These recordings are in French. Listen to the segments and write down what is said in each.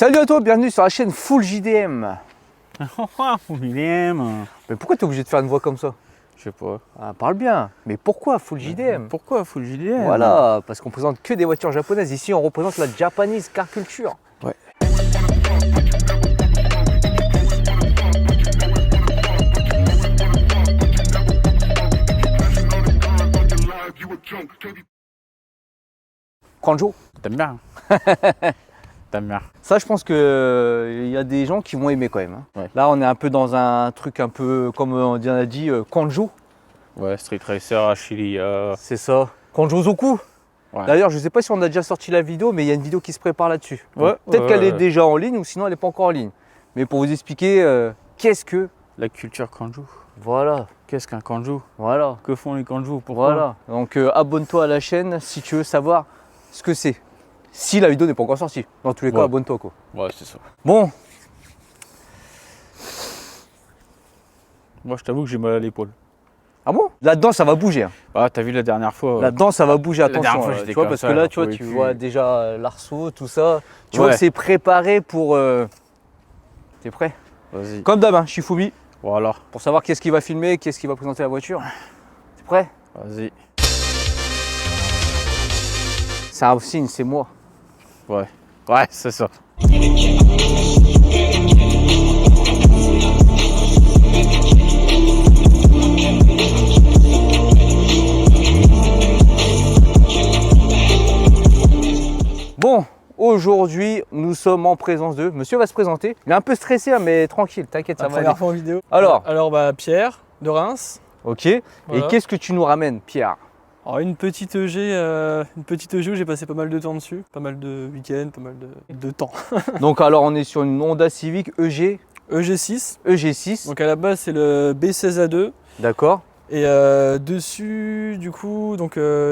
Salut à toi, bienvenue sur la chaîne Full JDM. Full JDM. Mais pourquoi t'es obligé de faire une voix comme ça? Je sais pas. Ah, parle bien. Mais pourquoi Full JDM? Pourquoi Full JDM? Voilà, parce qu'on présente que des voitures japonaises. Ici, on représente la Japanese car culture. Ouais. Kanjo. T'aimes bien? T'aimes bien? Ça, je pense qu'il y a des gens qui vont aimer quand même. Ouais. Là, on est un peu dans un truc un peu, comme on a dit, Kanjo. Ouais, Street Racer, Achilia. C'est ça. Kanjo-zoku. Ouais. D'ailleurs, je ne sais pas si on a déjà sorti la vidéo, mais il y a une vidéo qui se prépare là-dessus. Ouais, Peut-être ouais, qu'elle est ouais. déjà en ligne ou sinon elle n'est pas encore en ligne. Mais pour vous expliquer, qu'est-ce que... La culture kanju. Voilà, Qu'est-ce qu'un kanju? voilà, Que font les kanjus? Pourquoi? voilà. Donc abonne-toi à la chaîne si tu veux savoir ce que c'est. Si la vidéo n'est pas encore sortie. Dans tous les cas, Ouais. abonne-toi quoi. Ouais, c'est ça. Bon, Moi, je t'avoue que j'ai mal à l'épaule. ah bon? Là-dedans, ça va bouger. Hein. Ah, t'as vu la dernière fois? Là-dedans, ça va bouger, La dernière attention. fois, Tu j'étais vois, comme parce ça, que là, j'en tu vois, pouvais tu plus. vois déjà l'arceau, tout ça. Tu Ouais. vois que c'est préparé pour... T'es prêt? Vas-y. Comme d'hab, hein, Shifumi, Voilà. pour savoir qu'est-ce qu'il va filmer, qu'est-ce qu'il va présenter la voiture. T'es prêt? Vas-y. C'est un signe, c'est moi. Ouais. Ouais, c'est ça. Bon, aujourd'hui, nous sommes en présence de... Monsieur va se présenter. Il est un peu stressé, hein, mais tranquille, t'inquiète, ça La va aller. première fois en vidéo. Alors bah, Pierre de Reims. Ok. Et Voilà. qu'est-ce que tu nous ramènes, Pierre? Alors une petite EG où j'ai passé pas mal de temps dessus, pas mal de week-ends, pas mal de temps. Donc alors, on est sur une Honda Civic EG6. EG6. Donc à la base c'est le B16A2 D'accord. et dessus du coup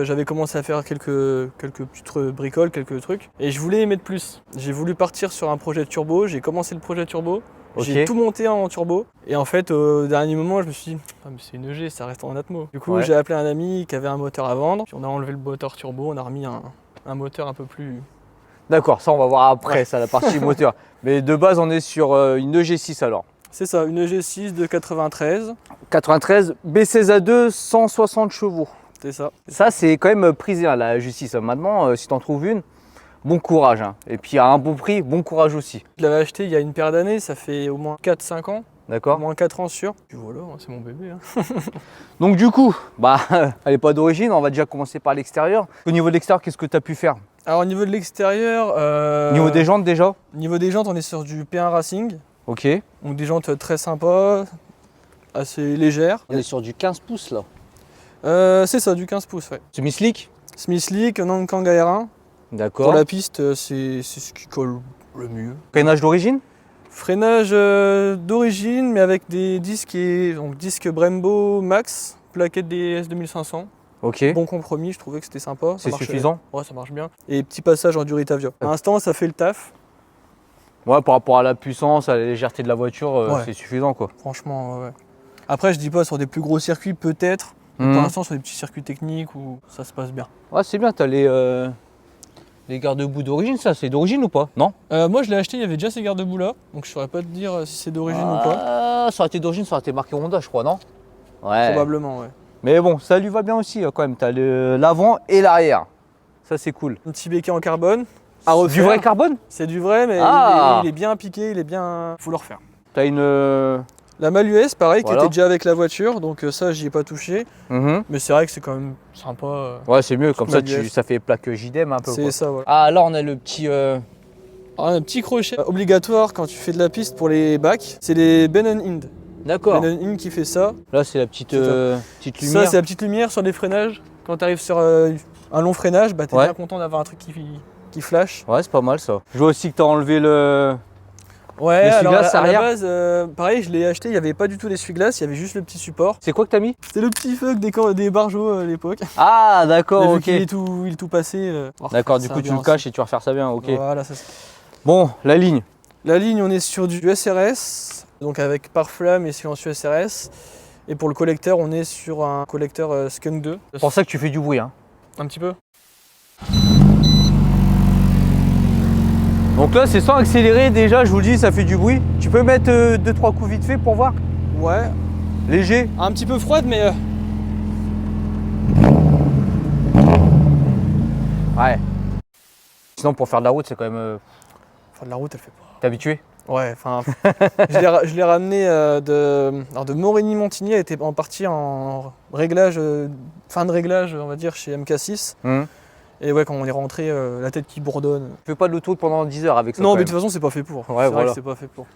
j'avais commencé à faire quelques petites bricoles, quelques trucs et je voulais y mettre plus. J'ai voulu partir sur un projet turbo, j'ai commencé le projet turbo. J'ai Ok. tout monté en turbo et en fait au dernier moment je me suis dit ah, mais c'est une EG, ça reste en Atmo. Du coup Ouais. j'ai appelé un ami qui avait un moteur à vendre, puis on a enlevé le moteur turbo, on a remis un moteur un peu plus... D'accord, ça on va voir après, Ouais. ça, la partie moteur. Mais de base, on est sur une EG6 alors. C'est ça, une EG6 de 93, 93, B16A2, 160 chevaux. c'est ça. Ça, c'est quand même prisé, hein, la EG6. Maintenant, si t'en trouves une, bon courage. Hein. Et puis à un bon prix, bon courage aussi. Je l'avais acheté il y a une paire d'années, ça fait au moins 4-5 ans, au D'accord? moins 4 ans sûr. Puis voilà, c'est mon bébé. Hein. Donc du coup, bah, elle n'est pas d'origine, on va déjà commencer par l'extérieur. Au niveau de l'extérieur, qu'est-ce que tu as pu faire? Alors au niveau de l'extérieur, Au niveau des jantes déjà? niveau des jantes on est sur du P1 Racing, Ok. donc des jantes très sympas, assez légères. On est sur du 15 pouces là. C'est ça, du 15 pouces, ouais. Semi-slick? Smith Leak, Nankang AR1. D'accord. Pour la piste, c'est ce qui colle le mieux. Freinage d'origine? Freinage d'origine, mais avec des disques, donc disques Brembo Max, plaquettes DS 2500. Ok. Bon compromis, je trouvais que c'était sympa. Ça C'est marchait. suffisant? Ouais, ça marche bien. Et petit passage en Duritavia. Pour l'instant, ça fait le taf. Ouais, par rapport à la puissance, à la légèreté de la voiture, Ouais. c'est suffisant quoi. Franchement, ouais. Après, je dis pas sur des plus gros circuits, peut-être. Mais Mhm. pour l'instant, sur des petits circuits techniques où ça se passe bien. Ouais, c'est bien, t'as les garde-boue d'origine, ça, c'est d'origine ou pas? Non? Moi, je l'ai acheté, il y avait déjà ces garde-boue là. Donc, je saurais pas te dire si c'est d'origine ou pas. Ah, ça aurait été d'origine, ça aurait été marqué Honda, je crois, non? Ouais. Probablement, ouais. Mais bon, ça lui va bien aussi quand même. T'as l'avant et l'arrière. Ça, c'est cool. Un petit béquet en carbone. À Du refaire. vrai carbone? C'est du vrai, mais Ah. il est bien piqué, il est bien... Faut le refaire. T'as une. La malle US, pareil, Voilà. qui était déjà avec la voiture, donc ça, j'y ai pas touché. Mhm. Mais c'est vrai que c'est quand même sympa. Ouais, c'est mieux, comme ça, malle US. ça fait plaque JDM un peu. C'est Quoi. ça, voilà. Ah, là, on a le petit. Alors, un petit crochet obligatoire quand tu fais de la piste pour les bacs, c'est les Ben Hind. D'accord. Ben Hind qui fait ça. Là, c'est la petite, petite Ça, lumière. c'est la petite lumière sur les freinages. Quand tu arrives sur un long freinage, bah, t'es Ouais. bien content d'avoir un truc qui flash. Ouais, c'est pas mal ça. Je vois aussi que t'as enlevé le. Ouais, L'essuie-glace alors à la arrière. base, pareil, je l'ai acheté, il n'y avait pas du tout l'essuie-glace, il y avait juste le petit support. C'est quoi que t'as mis? C'était le petit fuck des barjots à l'époque. Ah, d'accord, Mais vu ok. qu'il est tout passé. on va D'accord, refaire du ça coup, tu bien le caches et tu vas refaire ça bien, ok. aussi. Voilà, ça, Bon, la ligne. la ligne, on est sur du SRS, donc avec pare-flamme et silencieux SRS. Et pour le collecteur, on est sur un collecteur Skunk 2. C'est pour ça que tu fais du bruit, hein. Un petit peu. Donc là, c'est sans accélérer. Déjà, je vous le dis, ça fait du bruit. Tu peux mettre 2-3 coups vite fait pour voir? Ouais. Léger. Un petit peu froide, mais... Ouais. Sinon, pour faire de la route, c'est quand même... Enfin, de la route, elle fait pas. T'es habitué? Ouais, enfin... je l'ai ramené de Morigny-Montigny. Elle était en partie en réglage, fin de réglage, on va dire, chez MK6. Et ouais, quand on est rentré, la tête qui bourdonne. Tu fais pas de l'autoroute pendant 10 heures avec ça? Non, mais de toute façon, c'est pas fait pour. Ouais, c'est vrai voilà. que c'est pas fait pour.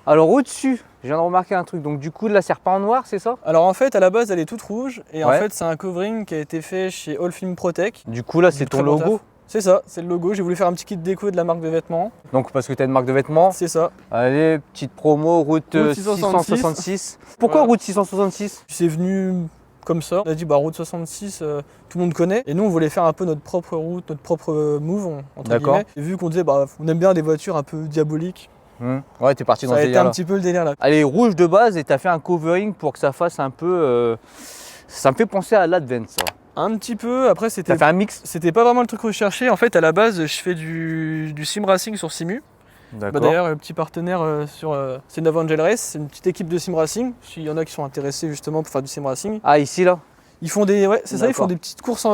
Alors au-dessus, je viens de remarquer un truc. Donc du coup, là, c'est repeint en noir, c'est ça? Alors en fait, à la base, elle est toute rouge. Et en Ouais. fait, c'est un covering qui a été fait chez All Film Protec. Du coup, là, c'est ton Très bon logo. taf. C'est ça, c'est le logo. J'ai voulu faire un petit kit déco de la marque de vêtements. Donc parce que tu as une marque de vêtements. C'est ça. Allez, petite promo, route Route 666. Pourquoi Voilà. route 666? C'est venu comme ça. On a dit, bah, route 66, tout le monde connaît. Et nous, on voulait faire un peu notre propre route, notre propre move, entre D'accord. guillemets. Et vu qu'on disait, bah, on aime bien des voitures un peu diaboliques. Ouais, t'es parti dans Ça a ce été délire un là. petit peu le délire là. Elle est rouge de base et t'as fait un covering pour que ça fasse un peu... Ça me fait penser à l'Advent, ça. Un petit peu. Après, T'as fait un mix? c'était pas vraiment le truc recherché. En fait, à la base, je fais du sim racing sur Simu. Bah, D'accord. d'ailleurs, le petit partenaire c'est Nova Angel Race, c'est une petite équipe de sim racing. S'il y en a qui sont intéressés justement pour faire du sim racing, Ah, ici là? ils font des, ouais, c'est ça, ils font des petites courses,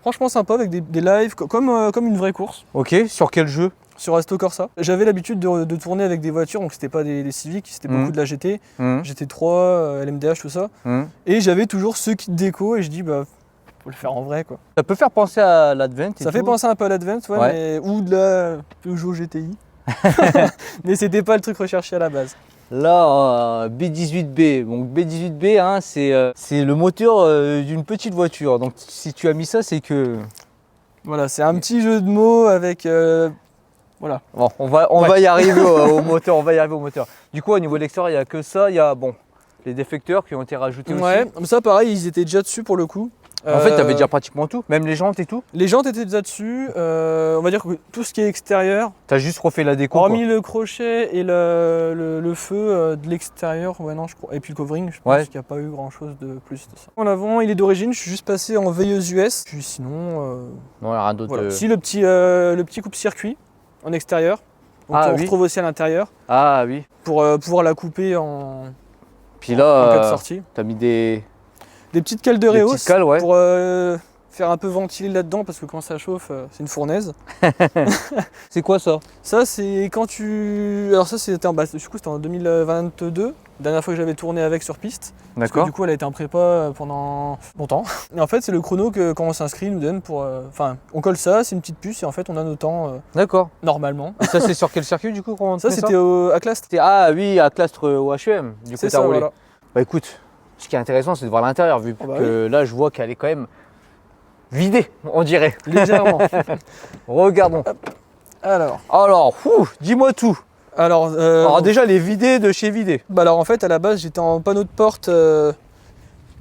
franchement sympa avec des lives comme une vraie course Ok, sur quel jeu? sur Assetto Corsa. J'avais l'habitude de tourner avec des voitures, donc c'était pas des Civic, c'était beaucoup de la GT, GT3, LMDH, tout ça. Et j'avais toujours ce kit déco et je dis bah faut le faire en vrai quoi. Ça peut faire penser à l'Advent et Ça fait tout. penser un peu à l'Advent, ouais, Ouais. mais, ou de la Peugeot GTI. Mais c'était pas le truc recherché à la base. Là, B18B. Donc B18B, hein, c'est le moteur d'une petite voiture. Donc si tu as mis ça, c'est que... Voilà, c'est un petit jeu de mots avec... voilà. Bon, on va y arriver au moteur, on va y arriver au moteur. Du coup, au niveau de l'extérieur, il n'y a que ça. Il y a bon, les défecteurs qui ont été rajoutés Ouais, aussi. ça pareil, ils étaient déjà dessus pour le coup. En fait, tu avais déjà pratiquement tout, même les jantes et tout. Les jantes étaient déjà dessus. On va dire que tout ce qui est extérieur, Tu as juste refait la déco. hormis le crochet et le feu de l'extérieur, ouais non, je crois. Et puis le covering, je pense qu'il n'y a pas eu grand chose de plus de ça. En avant, il est d'origine, je suis juste passé en veilleuse US. Puis sinon, Non, rien d'autre. voilà. Si le petit coupe-circuit en extérieur, donc on retrouve aussi à l'intérieur. Ah oui. Pour pouvoir la couper en Puis cas de là, sortie. tu as mis des Des petites cales de Réos petites cales, ouais. pour faire un peu ventiler là-dedans parce que quand ça chauffe, c'est une fournaise. C'est quoi ça? Ça, c'est quand tu... Alors ça, c'était en 2022, dernière fois que j'avais tourné avec sur piste. Parce que D'accord. du coup, elle a été en prépa pendant longtemps. Et en fait, c'est le chrono que quand on s'inscrit, ils nous donne pour... Enfin, on colle ça, c'est une petite puce et en fait, on a nos temps D'accord. normalement. Ça, c'est sur quel circuit du coup? Ça, c'était à Clastres. Ah oui, à Clastres au HEM. Du coup, C'est t'as ça, roulé. voilà. Bah écoute, ce qui est intéressant, c'est de voir l'intérieur, vu Ah bah que là, je vois qu'elle est quand même vidée, on dirait. Légèrement. Regardons. Alors, dis-moi tout. Alors déjà, elle est vidée de chez vidé. Bah alors en fait, à la base, j'étais en panneau de porte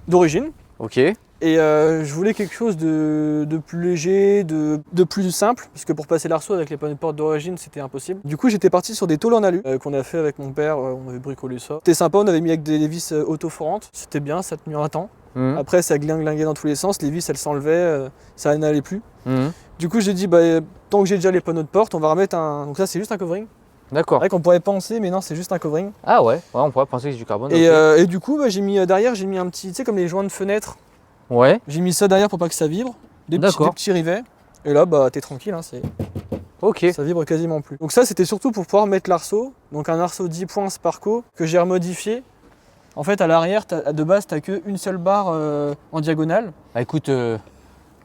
d'origine. Ok. Et je voulais quelque chose de plus léger, de plus simple, parce que pour passer l'arceau avec les panneaux de porte d'origine, c'était impossible. Du coup, j'étais parti sur des tôles en alu qu'on a fait avec mon père, on avait bricolé ça. C'était sympa, on avait mis avec des vis autoforantes, c'était bien, ça tenait un temps. Après, ça glinguait dans tous les sens, les vis elles s'enlevaient, ça n'allait plus. Du coup, j'ai dit, bah, tant que j'ai déjà les panneaux de porte, on va remettre un. Donc, ça, c'est juste un covering. D'accord. C'est vrai qu'on pourrait penser, mais non, c'est juste un covering. Ah ouais, on pourrait penser que c'est du carbone. Et, ok. et du coup, bah, j'ai mis derrière, j'ai mis un petit, tu sais, comme les joints de fenêtre. Ouais. J'ai mis ça derrière pour pas que ça vibre. Des petits rivets. Et là, bah, t'es tranquille, hein, Ok. ça vibre quasiment plus. Donc ça, c'était surtout pour pouvoir mettre l'arceau. Donc un arceau 10 points Sparco que j'ai remodifié. En fait, à l'arrière, de base, t'as qu'une seule barre en diagonale. Bah écoute,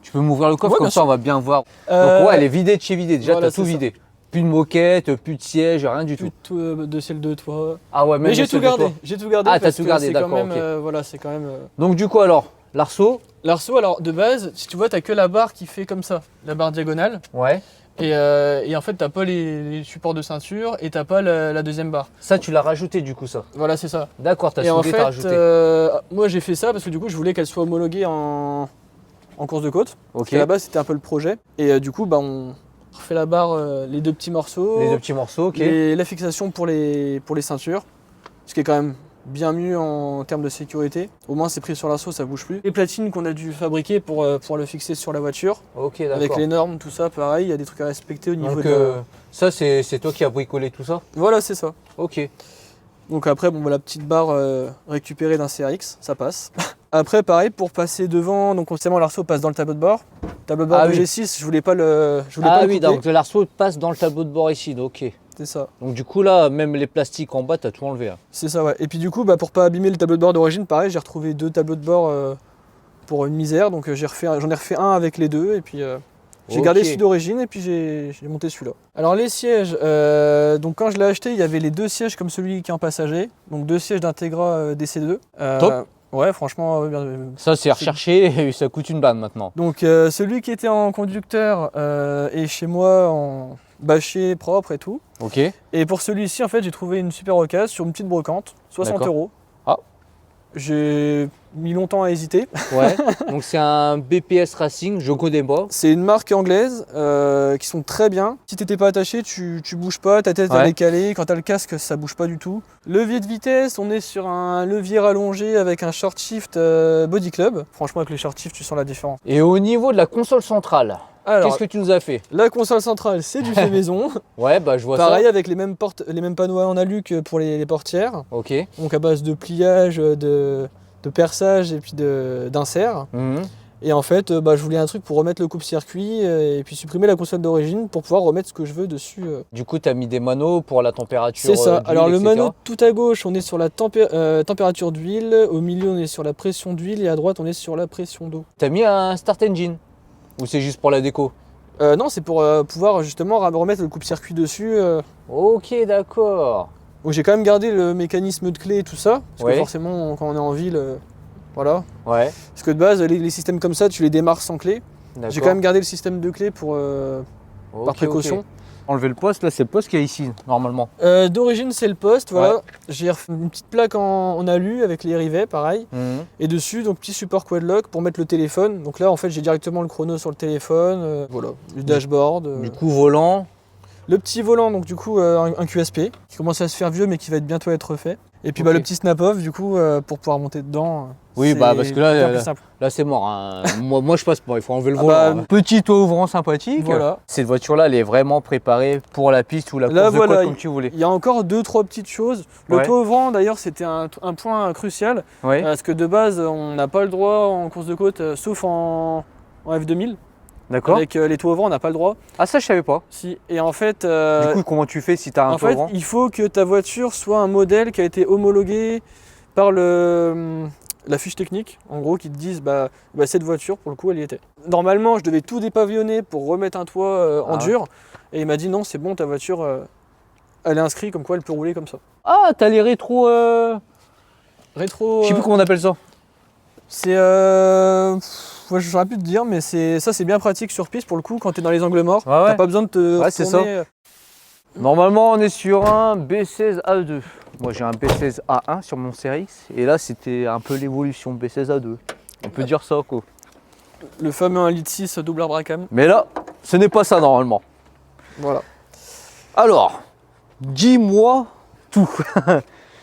tu peux m'ouvrir le coffre, Ouais, comme bien ça sûr. on va bien voir. Donc ouais, elle est vidée de chez vidé. Déjà, voilà, t'as tout c'est ça. vidé. Plus de moquette, plus de siège, rien du Plus tout. de ciel de toit. Ah ouais, même Mais j'ai le tout ciel de gardé. toit. J'ai tout gardé. Ah, t'as parce tout que gardé, c'est quand d'accord, même, ok. voilà, c'est quand même. Donc du coup alors, l'arceau. L'arceau, alors de base, si tu vois, t'as que la barre qui fait comme ça, la barre diagonale. Ouais. Et en fait, t'as pas les supports de ceinture et t'as pas la deuxième barre. Ça, tu l'as rajouté du coup, ça. Voilà, c'est ça. D'accord, t'as Et en soudé, t'as fait, rajouté. moi j'ai fait ça parce que du coup, je voulais qu'elle soit homologuée en course de côte. Ok. Parce qu'à la base, c'était un peu le projet. Et du coup, bah, on refait la barre, les deux petits morceaux. Les deux petits morceaux, ok. La fixation pour les ceintures. Ce qui est quand même bien mieux en termes de sécurité. Au moins c'est pris sur l'arceau, ça bouge plus. Les platines qu'on a dû fabriquer pour pouvoir le fixer sur la voiture, Ok, avec d'accord. les normes, tout ça, pareil, il y a des trucs à respecter au niveau Donc, de... ça, c'est toi qui as bricolé tout ça? Voilà, c'est ça. Ok. Donc après, bon, bah, la petite barre récupérée d'un CRX, ça passe. Après, pareil, pour passer devant, donc constamment l'arceau passe dans le tableau de bord. Tableau de bord Ah de oui. G6, je voulais pas le Ah pas le oui, couper. donc l'arceau passe dans le tableau de bord ici, ok. C'est ça. Donc du coup là, même les plastiques en bas, t'as tout enlevé. Hein. C'est ça, ouais. Et puis du coup, bah, pour pas abîmer le tableau de bord d'origine, pareil, j'ai retrouvé 2 tableaux de bord pour une misère. Donc j'en ai refait un avec les deux. Et puis j'ai gardé Ok. celui d'origine et puis j'ai monté celui-là. Alors les sièges, donc quand je l'ai acheté, il y avait les 2 sièges comme celui qui est en passager. Donc 2 sièges d'Integra DC2. Top. Ouais, franchement, bien. Ça c'est recherché et ça coûte une bande maintenant. Donc celui qui était en conducteur est chez moi en bâché, propre et tout. Ok. Et pour celui-ci, en fait, j'ai trouvé une super occasion sur une petite brocante, 60 D'accord. €. Ah. J'ai mis longtemps à hésiter. Ouais. Donc c'est un BPS Racing, je connais pas. C'est une marque anglaise qui sont très bien. Si t'étais pas attaché, tu bouges pas, ta tête Ouais. elle est calée. Quand t'as le casque, ça bouge pas du tout. Levier de vitesse, on est sur un levier rallongé avec un short shift Body Club. Franchement, avec les short shift, tu sens la différence. Et au niveau de la console centrale, Alors, qu'est-ce que tu nous as fait? la console centrale, c'est du fait maison. Ouais, bah je vois Pareil, ça. avec les mêmes portes, les mêmes panneaux en alu que pour les portières. Ok. Donc à base de pliage, de perçage et puis d'insert. Mhm. Et en fait, bah, je voulais un truc pour remettre le coupe-circuit et puis supprimer la console d'origine pour pouvoir remettre ce que je veux dessus. Du coup, tu as mis des manos pour la température. C'est ça. d'huile, Alors le etc. mano tout à gauche, on est sur la température d'huile. Au milieu, on est sur la pression d'huile. Et à droite, on est sur la pression d'eau. T'as mis un start engine? Ou c'est juste pour la déco? Non, c'est pour pouvoir justement remettre le coupe-circuit dessus. Ok, d'accord. Donc j'ai quand même gardé le mécanisme de clé et tout ça. Parce Ouais. que forcément, quand on est en ville, voilà. Ouais. Parce que de base, les systèmes comme ça, tu les démarres sans clé. D'accord. J'ai quand même gardé le système de clé pour, Ok, par précaution. ok. Enlever le poste, là c'est le poste qu'il y a ici, normalement. D'origine, c'est le poste, voilà. Ouais. J'ai refait une petite plaque en alu avec les rivets, pareil. Mhm. Et dessus, donc petit support quadlock pour mettre le téléphone. Donc là, en fait, j'ai directement le chrono sur le téléphone. Voilà, le dashboard. Du coup, volant. Le petit volant, donc du coup, un QSP qui commence à se faire vieux, mais qui va bientôt être refait. Et puis bah, Ok. le petit snap-off, du coup, pour pouvoir monter dedans. Oui, c'est bah, parce que là, bien plus là, simple. Là c'est mort. Hein. moi je passe pas, il faut enlever le Ah volant. bah, hein. Petit toit ouvrant sympathique. Voilà. Cette voiture-là, elle est vraiment préparée pour la piste ou la Là, course de voilà, côte comme tu voulais. Il y a encore 2-3 petites choses. Le Ouais. toit ouvrant, d'ailleurs, c'était un point crucial. Ouais. Parce que de base, on n'a pas le droit en course de côte, sauf en F2000. D'accord. Avec les toits ouvrants, on n'a pas le droit. Ah ça je savais pas. Si. Et en fait, Du coup, comment tu fais si t'as un en toit fait ouvrant? il faut que ta voiture soit un modèle qui a été homologué par la fiche technique, en gros, qui te disent bah, cette voiture, pour le coup, elle y était. Normalement, je devais tout dépavillonner pour remettre un toit en Ah ouais. dur. Et il m'a dit non, c'est bon, ta voiture, elle est inscrite comme quoi elle peut rouler comme ça. Ah, t'as les rétros. Rétro. Je sais plus comment on appelle ça. C'est. Ouais, je saurais plus te dire, mais c'est bien pratique sur piste pour le coup, quand tu es dans les angles morts. Ouais, ouais. T'as pas besoin de te. Ouais, c'est retourner. Normalement, on est sur un B16A2. Moi, j'ai un B16A1 sur mon CRX. Et là, c'était un peu l'évolution B16A2. On peut dire ça, quoi. Le fameux 1,6 litre double arbre à cam. Mais là, ce n'est pas ça, normalement. Voilà. Alors, dis-moi tout.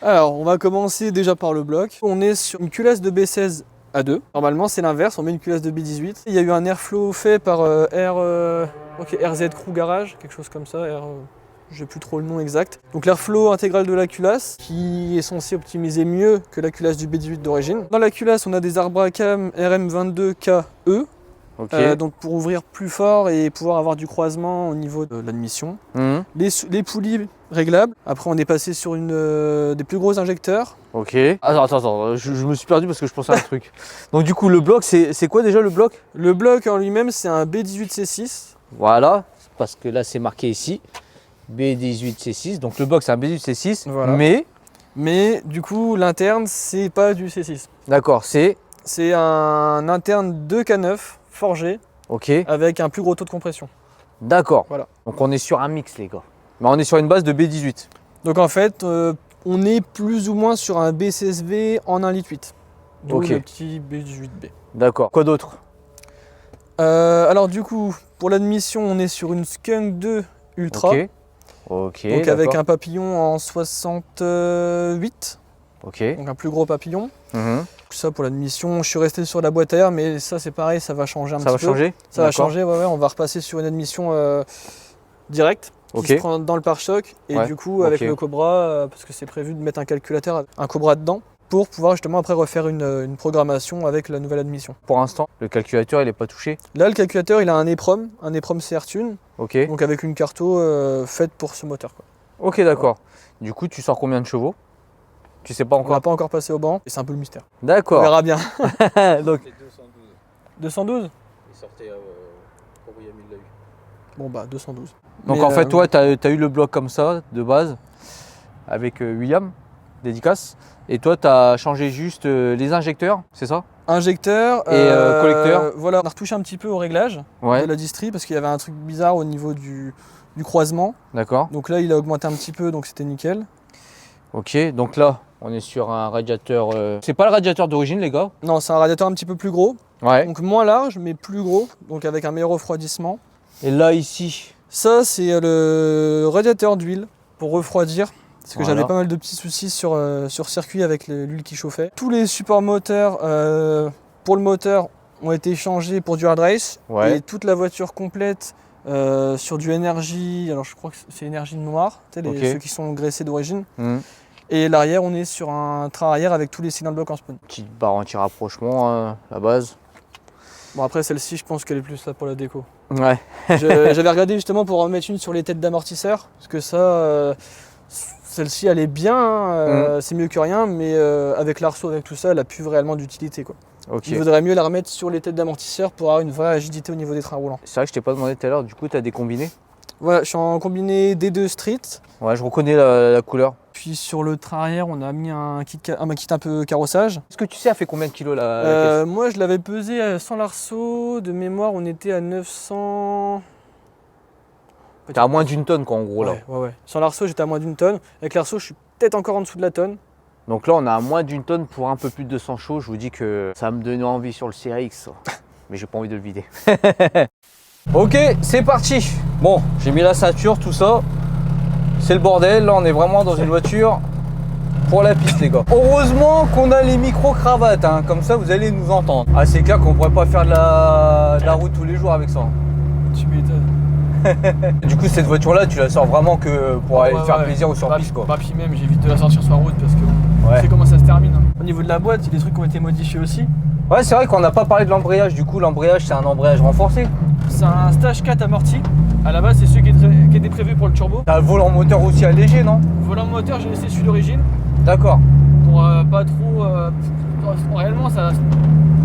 Alors, on va commencer déjà par le bloc. On est sur une culasse de B16 A2. Normalement, c'est l'inverse, on met une culasse de B18. Il y a eu un airflow fait par RZ Crew Garage, quelque chose comme ça. Je n'ai plus trop le nom exact. Donc l'airflow intégral de la culasse qui est censé optimiser mieux que la culasse du B18 d'origine. Dans la culasse, on a des arbres à cam RM22KE. Ok. Donc pour ouvrir plus fort et pouvoir avoir du croisement au niveau de l'admission. Mhm. Les poulies réglables. Après on est passé sur des plus gros injecteurs. Ok. Attends, je me suis perdu parce que je pensais à un truc. Donc du coup, le bloc, c'est quoi déjà le bloc? Le bloc en lui-même c'est un B18C6. Voilà, parce que là, c'est marqué ici. B18C6. Donc le bloc, c'est un B18C6. Voilà. Mais du coup l'interne c'est pas du C6. D'accord, c'est... C'est un interne 2K9 forgé Ok. avec un plus gros taux de compression. D'accord. Voilà. Donc on est sur un mix, les gars. Mais on est sur une base de B18. Donc en fait on est plus ou moins sur un B16V en 1,8 litre. D'où Ok. le petit B18B. D'accord. Quoi d'autre? Alors du coup, pour l'admission, on est sur une Skunk 2 Ultra. Ok. Ok. Donc avec d'accord. un papillon en 68. Ok. donc un plus gros papillon. Mhm. Ça pour l'admission, je suis resté sur la boîte à air, mais ça c'est pareil, ça va changer un Ça va petit peu. changer? Ça va D'accord. changer, ouais, on va repasser sur une admission directe qui Ok. se prend dans le pare-choc. Et Ouais, du coup, avec ok. le Cobra, parce que c'est prévu de mettre un calculateur, un Cobra dedans, pour pouvoir justement après refaire une programmation avec la nouvelle admission. Pour l'instant, le calculateur, il n'est pas touché. Là, le calculateur, il a un EPROM CR Tune, Ok. donc avec une carto faite pour ce moteur, quoi. Ok, d'accord. Du coup, tu sors combien de chevaux? Tu sais pas On l'a encore? pas encore passé au banc, et c'est un peu le mystère. On D'accord. verra bien. Donc, 212 Il sortait quand William il l'a eu. Bon bah 212. donc Mais, en fait, toi, tu as eu le bloc comme ça, de base, avec William, dédicace. Et toi, tu as changé juste les injecteurs, c'est ça? injecteur Et, collecteur. Voilà, on a retouché un petit peu au réglage Ouais, de la distri parce qu'il y avait un truc bizarre au niveau du croisement. d'accord. Donc là, il a augmenté un petit peu, donc c'était nickel. Ok, donc là, on est sur un radiateur. C'est pas le radiateur d'origine, les gars? Non, c'est un radiateur un petit peu plus gros, Ouais. donc moins large mais plus gros, donc avec un meilleur refroidissement. Et là, ici. Ça, c'est le radiateur d'huile pour refroidir. Parce que Voilà. j'avais pas mal de petits soucis sur circuit avec l'huile qui chauffait. Tous les supports moteurs pour le moteur ont été changés pour du hard race. Ouais. Et toute la voiture complète sur du énergie, alors je crois que c'est énergie noire, tu sais, Ok. ceux qui sont graissés d'origine. Mhm. Et l'arrière, on est sur un train arrière avec tous les signaux blocs en spawn. Petite barre anti-rapprochement, la base. Bon, après, celle-ci, je pense qu'elle est plus là pour la déco. Ouais. J'avais regardé justement pour en mettre une sur les têtes d'amortisseurs, parce que ça, celle-ci, elle est bien, hein, c'est mieux que rien, mais avec l'arceau, avec tout ça, elle a plus réellement d'utilité, quoi. Ok. Il vaudrait mieux la remettre sur les têtes d'amortisseurs pour avoir une vraie rigidité au niveau des trains roulants. C'est vrai que je t'ai pas demandé tout à l'heure, du coup, tu as des combinés? Voilà, je suis en combiné D2 Street. Ouais, je reconnais la couleur. Puis sur le train arrière, on a mis un kit un peu carrossage. Est-ce que tu sais, elle fait combien de kilos la caisse? Moi, je l'avais pesé sans l'arceau. De mémoire, on était à 900. T'es à moins d'une tonne, quoi, en gros, là. Ouais. Sans l'arceau, j'étais à moins d'une tonne. Avec l'arceau, je suis peut-être encore en dessous de la tonne. Donc là, on a à moins d'une tonne pour un peu plus de 200 chevaux. Je vous dis que ça me donnait envie sur le CRX, ça. Mais j'ai pas envie de le vider. Ok, c'est parti. Bon, j'ai mis la ceinture, tout ça. C'est le bordel. Là, on est vraiment dans une voiture pour la piste, les gars. Heureusement qu'on a les micro-cravates, hein. Comme ça, vous allez nous entendre. Ah, c'est clair qu'on pourrait pas faire de la route tous les jours avec ça. Tu m'étonnes. Du coup, cette voiture-là, tu la sors vraiment que pour aller faire plaisir aux Bah, sur-piste, quoi. Bah, puis même, j'évite de la sortir sur la route parce que Ouais. on sait comment ça se termine. Hein. Au niveau de la boîte, il y a des trucs qui ont été modifiés aussi. Ouais, c'est vrai qu'on n'a pas parlé de l'embrayage. Du coup, l'embrayage, c'est un embrayage renforcé. C'est un Stage 4 amorti. À la base, c'est celui qui était prévu pour le turbo. T'as le volant moteur aussi allégé, non? Volant moteur, j'ai laissé celui d'origine D'accord. pour pas trop. Réellement, ça.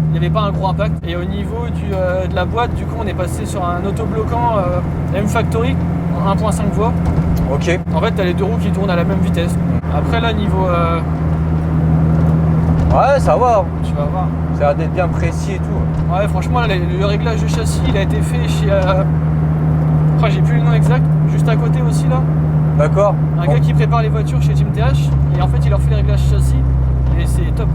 Il n'y avait pas un gros impact. Et au niveau de la boîte, du coup, on est passé sur un autobloquant M-Factory en 1.5 voies. Ok. En fait, t'as les deux roues qui tournent à la même vitesse. Après, là, niveau. Ouais, ça va. Tu vas voir. Ça a l'air d'être bien précis et tout. Ouais, franchement, là, le réglage de châssis, il a été fait chez. Après, j'ai plus le nom exact. Juste à côté aussi, là. D'accord. Un gars qui prépare les voitures chez Team TH. Et en fait, il leur fait les réglages châssis. Et c'est top.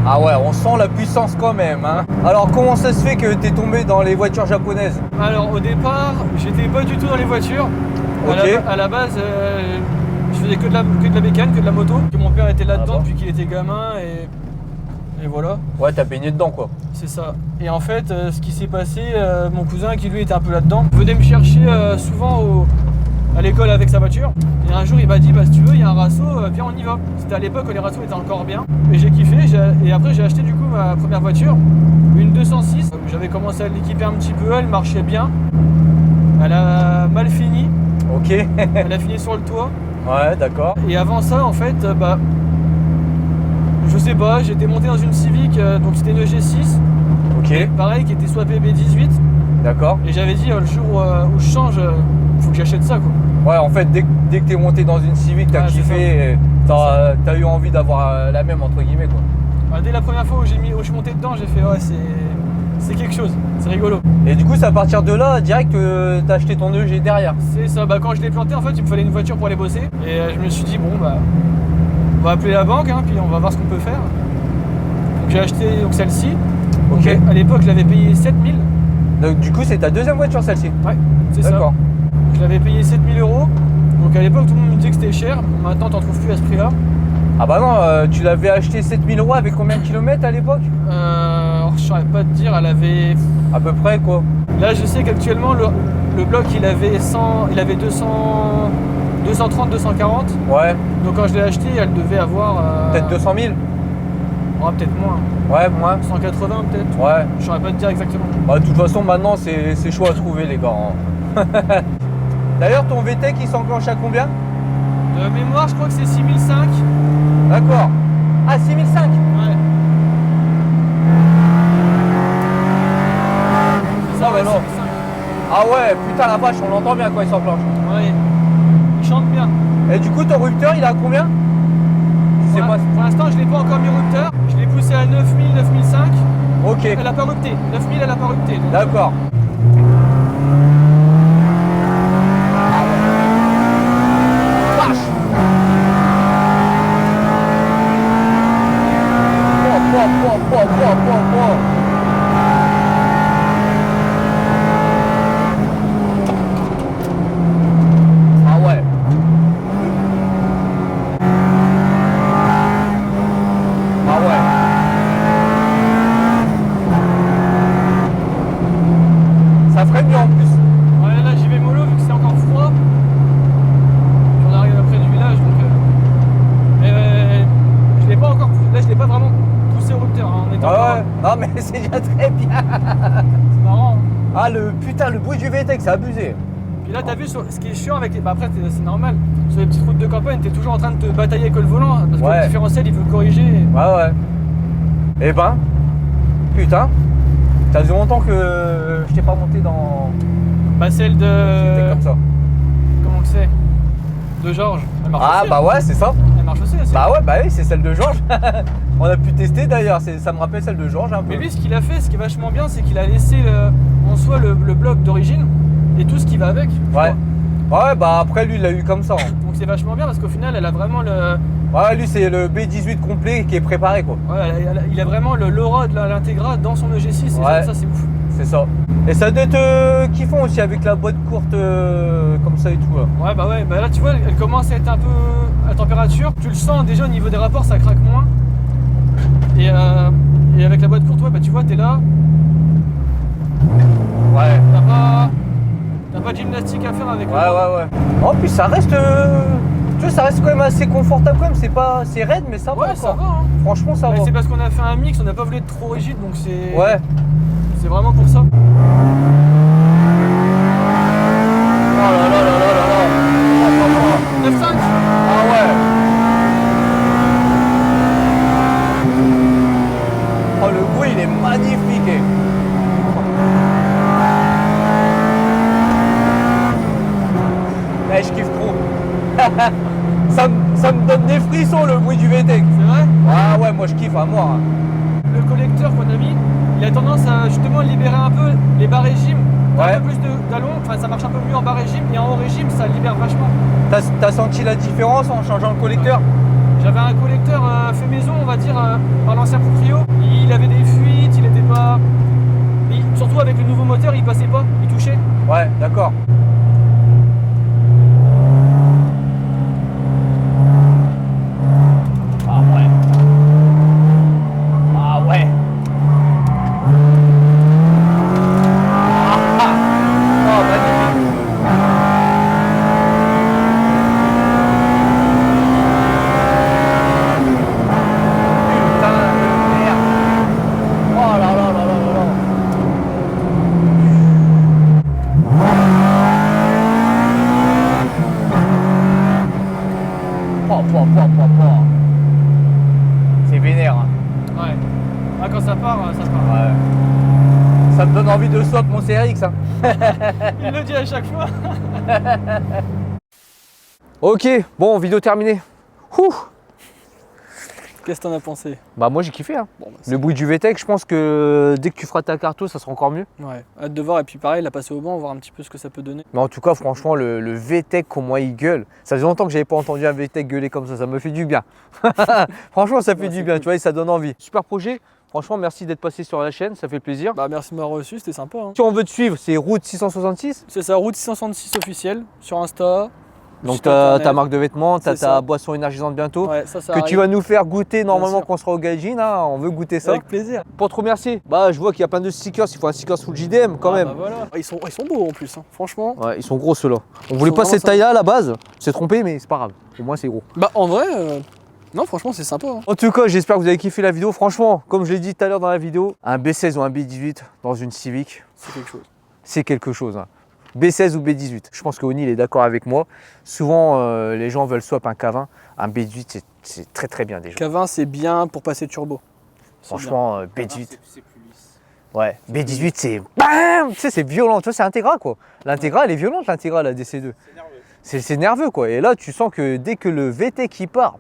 Ah ouais, on sent la puissance quand même, hein. Alors, comment ça se fait que t'es tombé dans les voitures japonaises? Alors, au départ, j'étais pas du tout dans les voitures. Ok. À la base, je faisais que de la bécane, que de la moto. Que mon père était là-dedans Ah bon depuis qu'il était gamin. Et voilà. Ouais, t'as baigné dedans, quoi. C'est ça. Et en fait, ce qui s'est passé, mon cousin qui lui était un peu là-dedans, venait me chercher souvent à l'école avec sa voiture. Et un jour, il m'a dit, bah si tu veux, il y a un rasso, viens, on y va. C'était à l'époque où les rassos étaient encore bien. Et j'ai kiffé. Et après, j'ai acheté du coup ma première voiture, une 206. J'avais commencé à l'équiper un petit peu, elle marchait bien. Elle a mal fini. Ok. Elle a fini sur le toit. Ouais, d'accord. Et avant ça, en fait, bah, je sais pas, j'étais monté dans une Civic, donc c'était une G6. Ok. Pareil, qui était swappée B18. D'accord. Et j'avais dit, le jour où je change, faut que j'achète ça, quoi. Ouais, en fait, dès que t'es monté dans une Civic, t'as Ouais, c'est kiffé, et t'as eu envie d'avoir la même, entre guillemets, quoi. Bah, dès la première fois où je suis monté dedans, j'ai fait, ouais, c'est quelque chose, c'est rigolo. Et du coup, c'est à partir de là, direct, t'as acheté ton EG derrière. C'est ça, bah, quand je l'ai planté, en fait, il me fallait une voiture pour aller bosser. Et je me suis dit, bon, bah, on va appeler la banque, hein, puis on va voir ce qu'on peut faire. Donc j'ai acheté donc, celle-ci. Ok. Donc, à l'époque, je l'avais payé 7000. Donc du coup c'est ta deuxième voiture celle-ci. Ouais, c'est ça. D'accord. Je l'avais payé 7000 €. Donc à l'époque, tout le monde me disait que c'était cher. Maintenant, t'en trouves plus à ce prix-là. Ah bah non, tu l'avais acheté 7000 € avec combien de kilomètres à l'époque? Alors, je saurais pas te dire, elle avait. À peu près quoi. Là, je sais qu'actuellement, le bloc, il avait 230, 240. Ouais, Donc quand je l'ai acheté, elle devait avoir. peut-être 200 000. Oh, peut-être moins. Ouais, moins. 180 peut-être. Ouais. Je saurais pas te dire exactement. Bah, de toute façon maintenant c'est chaud à trouver les gars. Hein. D'ailleurs ton VTEC il s'enclenche à combien? De mémoire, je crois que c'est 6005. D'accord. Ah 6005. Ouais. C'est ça, Ah, bah ouais, non. 6005. Ah ouais, putain la vache, on l'entend bien quand il s'enclenche. Ouais. Il chante bien. Et du coup ton rupteur il est à combien? Je sais pas. Pour l'instant, je l'ai pas encore mis rupteur. Je l'ai poussé à 9000, 9005. Ok. Elle a pas rupté. 9000, elle a pas rupté. Donc, D'accord. Vache. Ah ouais. Ah ouais. Ça ferait mieux en plus. ouais, là, j'y vais mollo vu que c'est encore froid. Puis on arrive après du village, donc. Je l'ai pas encore. Là, je l'ai pas vraiment poussé au rupteur. Hein. On est encore. Ah ouais. Non mais c'est déjà très bien. C'est marrant. Hein. Ah le putain le bruit du VTEC c'est abusé. Puis là, t'as vu, ce qui est chiant avec les. Bah, après, c'est normal. Sur les petites routes de campagne, t'es toujours en train de te batailler avec le volant. Parce que Ouais. le différentiel, il veut corriger. Ouais ouais. Eh ben, putain, ça faisait longtemps que je t'ai pas monté dans. Bah, celle de. C'était comme ça. Comment que c'est? De Georges. Elle marche Ah aussi. bah ouais c'est ça. Elle marche aussi, Bah ouais bah oui c'est celle de Georges. On a pu tester d'ailleurs, ça me rappelle celle de Georges un peu. Mais lui, ce qu'il a fait, ce qui est vachement bien, c'est qu'il a laissé en soi le bloc d'origine et tout ce qui va avec. tu Ouais. vois. Ouais bah après lui il l'a eu comme ça. Hein. Donc c'est vachement bien parce qu'au final, elle a vraiment le. Ouais lui c'est le B18 complet qui est préparé quoi. Ouais, il a vraiment l'aura de l'Integra dans son EG6. Et Ouais. ça c'est ouf. C'est ça. Et ça doit être kiffant aussi avec la boîte courte comme ça et tout là. Ouais, bah là, tu vois, elle commence à être un peu à température. Tu le sens déjà au niveau des rapports, ça craque moins. Et avec la boîte courte, ouais, bah tu vois, t'es là. Ouais. T'as pas de gymnastique à faire avec le Ouais, ouais, ouais. En plus, ça reste. Tu vois, ça reste quand même assez confortable quand même. C'est raide, mais ça va. Ouais, ça encore. va. Hein. Franchement, ça Bah, va. c'est parce qu'on a fait un mix, on n'a pas voulu être trop rigide, donc c'est. Ouais. C'est vraiment pour ça. Oh là là là là là là. 9,5. Ah ouais. Oh, le bruit, il est magnifique. Ouais, je kiffe trop. ça me donne des frissons le bruit du VTEC. C'est vrai? Ah ouais, moi je kiffe à moi. Le collecteur qu'on a mis, il a tendance à justement libérer un peu les bas régimes. Ouais. Un peu plus d'allons, enfin ça marche un peu mieux en bas régime et en haut régime ça libère vachement. T'as senti la différence en changeant le collecteur? J'avais un collecteur fait maison, on va dire, par l'ancien proprio. Il avait des fuites, il était pas. Surtout avec le nouveau moteur, il passait pas, il touchait. Ouais, d'accord. Ah ouais. Ah ouais. Ah ah. Oh, magnifique. Putain de merde. Oh là là là là là là. C'est vénère. Hein. Ouais. Ah, quand ça part, ça part. Ouais. Ça me donne envie de swap mon CRX. Hein. Il le dit à chaque fois. Ok, bon, vidéo terminée. Ouh. Qu'est-ce que t'en as pensé? Bah moi j'ai kiffé. Hein. Bon, bah, Le bruit du VTEC, je pense que dès que tu feras ta carto, ça sera encore mieux. ouais, hâte de voir. Et puis pareil, la passer au banc, voir un petit peu ce que ça peut donner. Mais en tout cas, franchement, le VTEC, comment il gueule. Ça faisait longtemps que j'avais pas entendu un VTEC gueuler comme ça me fait du bien. Franchement, ça fait Ouais, du c'est bien, cool. tu vois, et ça donne envie. Super projet. Franchement, merci d'être passé sur la chaîne, ça fait plaisir. Bah merci de m'avoir reçu, c'était sympa. Hein. Si on veut te suivre, c'est Route 666. C'est ça, route 666 officielle sur Insta. Donc site tu as internet. ta marque de vêtements, tu as C'est ta ça. boisson énergisante bientôt. Ouais, ça Que arrive. tu vas nous faire goûter normalement sûr. quand on sera au Gaijin, hein, on veut goûter ça. Avec plaisir. Pour te remercier, bah je vois qu'il y a plein de stickers, il faut un sticker full JDM quand Ah, même. bah, voilà. Ils sont beaux en plus, hein. Franchement. Ouais, ils sont gros ceux-là. On voulait sont pas vraiment cette taille-là à la base, c'est trompé mais c'est pas grave. Au moins c'est gros. Bah en vrai, non franchement c'est sympa. Hein. En tout cas, j'espère que vous avez kiffé la vidéo. Franchement, comme je l'ai dit tout à l'heure dans la vidéo, un B16 ou un B18 dans une Civic, C'est quelque chose. c'est quelque chose. Hein. B16 ou B18. Je pense que Oni il est d'accord avec moi. Souvent, les gens veulent swap un K20. Un B18, c'est très très bien déjà. K20 c'est bien pour passer turbo. C'est Franchement, Ah, B18. c'est plus lisse. Ouais, B18 c'est BAM. Tu sais, c'est violent. Tu vois, c'est Integra quoi. L'Integra, elle est violente, l'Integra, la DC2. C'est nerveux. C'est nerveux quoi. Et là, tu sens que dès que le VT qui part,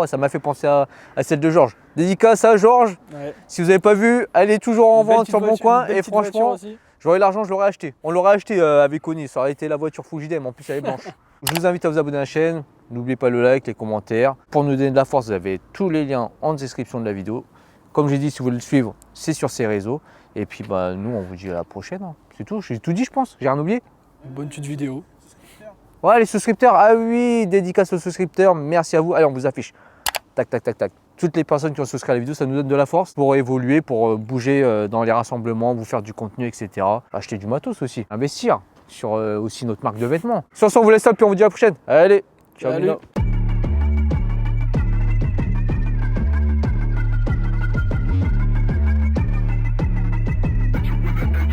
ça m'a fait penser à celle de Georges. Dédicace à Georges. bien. Ouais. Si vous n'avez pas vu, elle est toujours en Une belle vente petite sur Bon voiture, Coin. une belle Et petite voiture franchement, aussi. j'aurais l'argent, je l'aurais acheté. On l'aurait acheté avec Oni. Ça aurait été la voiture full JDM. En plus, elle est blanche. Je vous invite à vous abonner à la chaîne. N'oubliez pas le like, les commentaires. Pour nous donner de la force, vous avez tous les liens en description de la vidéo. Comme j'ai dit, si vous voulez le suivre, c'est sur ses réseaux. Et puis, bah, nous, on vous dit à la prochaine. Hein. C'est tout. J'ai tout dit, je pense. J'ai rien oublié. Bonne petite vidéo. Ouais, les souscripteurs. Ah oui, dédicace aux souscripteurs. Merci à vous. Allez, on vous affiche. Tac, tac, tac, tac. Toutes les personnes qui ont souscrit à la vidéo, ça nous donne de la force pour évoluer, pour bouger dans les rassemblements, vous faire du contenu, etc. Acheter du matos aussi. Investir sur aussi notre marque de vêtements. Sur ce, on vous laisse là, puis on vous dit à la prochaine. Allez, ciao, Salut. Mina.